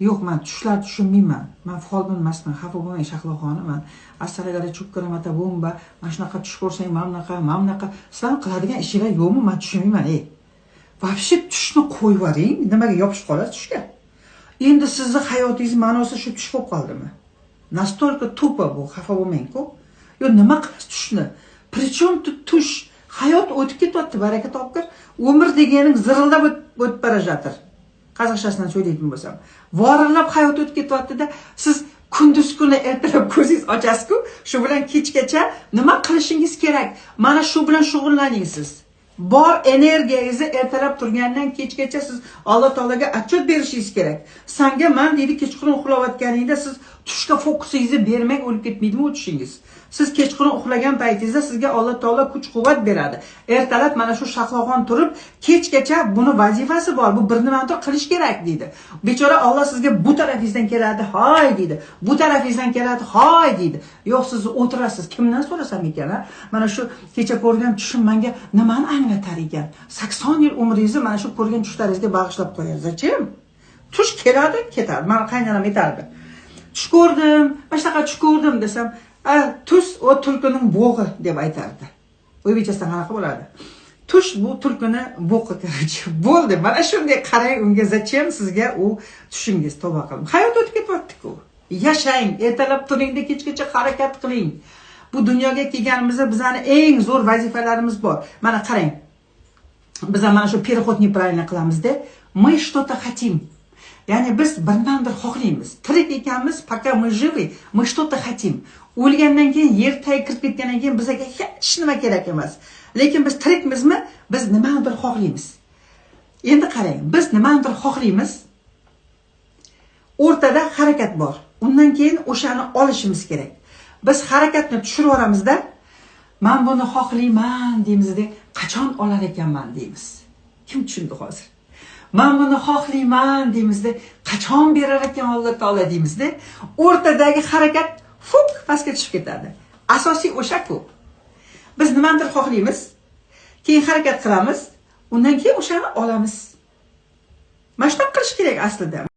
yo'q, men tushlarni tushunmayman. Men folbin emasman, xafa bo'lmang Shahloxonim. Assalagada chukkaramata bomba, mana shunaqa tush ko'rsang, mana bunaqa. Sizlar qiladigan ishinglar yo'qmi? Men tushunmayman, Вообще tushni qo'yib yuboring, nimaga yopishib qolasiz tushga? Endi sizning hayotingiz ma'nosi shu tush bo'lib qoldimi? Настолько tupо bu, xafa bo'lmang-ku. Yo, nima qilasiz tushni? Причем тут tush? Hayot o'tib ketyapti, baraka topkir. Umr deganing zirillab o'tib barajatir. Qozog'chasidan so'raydigan bo'lsam. Vorillab hayot o'tib ketyapti-da, siz kunduz kuni ertalab ko'zingiz ochasiz-ku, shu bilan kechgacha nima qilishingiz kerak? Mana shu bilan shug'ullaning siz. Bor energiyangizni ertalab turgandan kechgacha siz Alloh taolaga atchot berishingiz kerak. Sanga men deydi kechqurun uxlayotganingda siz tushga fokusingizni bermang, o'lib ketmaydimi o'tishingiz. Siz kechqurun uxlagan paytingizda sizga Alloh taolo kuch-quvvat beradi. Ertalab mana shu Shahloxon turib, kechgacha buni vazifasi bor, bu bir nimani qilish kerak deydi. Bechora Alloh sizga bu tarafingizdan keladi, hoy deydi. Bu tarafingizdan keladi, hoy deydi. Yo'q, siz o'tirasiz. Kimdan so'rasam ekan, Mana shu kecha ko'rgan tushim menga nimani anglatar ekan? 80 yil umringizni mana shu ko'rgan tushlaringizga bag'ishlab qo'yasiz. Zachем? Tush keladi, ketadi. Meni qaynonam aytardi. Tush ko'rdim, mana shunaqa tush ko'rdim desam, tush o tulkining bo'g'i deb aytardi. O'zbekchasidan qanaqa bo'ladi? Tush bu tulkining bo'g'i kerak. Bo'ldi. Mana shunday qarang unga, zachем sizga u tushingiz, tavba qiling. Hayot o'tib ketyapti-ku. Yashang, ertalab turingda kechgacha harakat qiling. Bu dunyoga kelganimizda bizning eng zo'r vazifalarimiz bor. Mana qarang. Biz mana shu переход неправильно qilamizda, мы что-то хотим. Ya'ni biz bir xohlaymiz. Tirik ekanmiz, пока мы живы, мы что-то хотим. O'lgandan keyin yer tagiga kirib ketgandan keyin bizga hech nima kerak emas. Lekin biz tirikmizmi? Biz nimanidir xohlaymiz. Endi qarang, biz nimanidir xohlaymiz. O'rtada harakat bor. Undan keyin o'shani olishimiz kerak. Biz harakatni tushirib yuboramizda, men buni xohlayman deymizda, qachon olar ekanman deymiz. Kim tushundi hozir? Men buni xohlayman deymizda, qachon berar ekan Alloh taolo deymizda, o'rtadagi harakat fuk pastga tushib ketadi. Asosiy o'sha-ku. Biz nimanidir xohlaymiz, keyin harakat qilamiz, undan keyin o'shani olamiz. Mana shunday qilish kerak aslida.